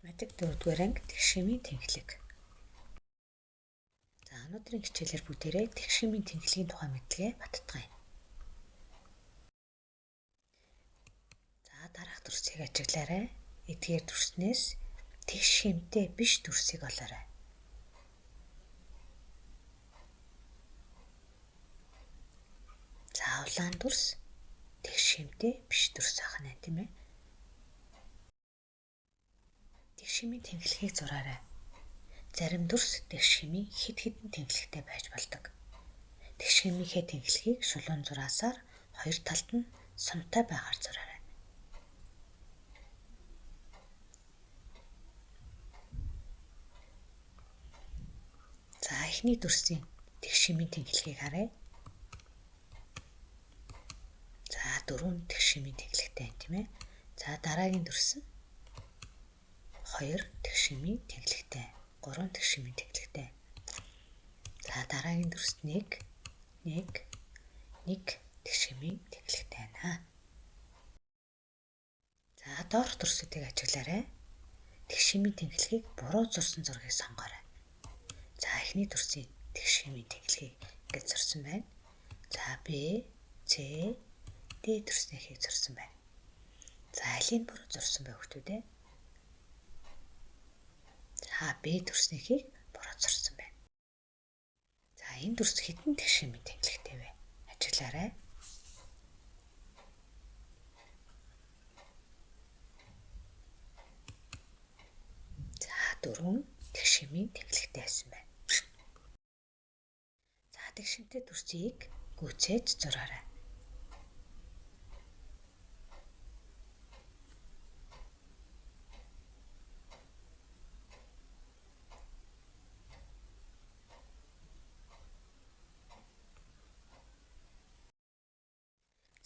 Математик 4-р анги тэгшимийн тэнхлэг. За өнөөдрийн хичээлээр бүгдээрээ тэгшимийн тэнхлэгийн тухай мэдлэгээ баттгая. За дараах дүрсийг ажиглаарай. Эдгээр дүрснээс тэгшимтэй биш дүрсийг олоорой. За улаан дүрс тэгшимтэй биш дүрс ахна тийм ээ. Тэгшимийн тэнхлэгийг зураарай. Зарим дүрс тэгшимийн хэд хэдэн тэнхлэгтэй байж болдог. Тэгшимийнхээ тэнхлэгийг шулуун зураасаар хоёр талд нь сумтай байгаар зураарай. За эхний дүрсийн тэгшимийн тэнхлэгийг харъя. За 4 тэгшимийн тэнхлэгтэй байна тийм ээ. За дараагийн дүрс 2 тэгшимийн тэнхлэгтэй, 3 тэгшимийн тэнхлэгтэй. За дараагийн дүрс 1 тэгшимийн тэнхлэгтэй байна. За доорх дүрсүүдийг ажиглаарай. Тэгшимийн тэнхлэгийг буруу зурсан зургийг сонгоорой. За эхний дүрсийн тэгшимийн тэнхлэгийг ингэж зурсан байна. За B, C, D дүрснийхийг зурсан байна. За алийг буруу зурсан бэ хүүхдүүд ээ? За B дүрснийхийг буруу зурсан байна. За энэ дүрс хэдэн тэгшимийн тэнхлэгтэй вэ? Ажиглаарай. За 4 тэгшимийн тэнхлэгтэй байсан байна. За тэгшимтэй дүрсийг гүйцээж зураарай.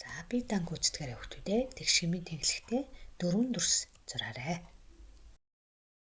За би дан гүйцэтгэрэй хүүхдүүд ээ. Тэгшимийн тэнхлэгтэй 4 дүрс зураарай.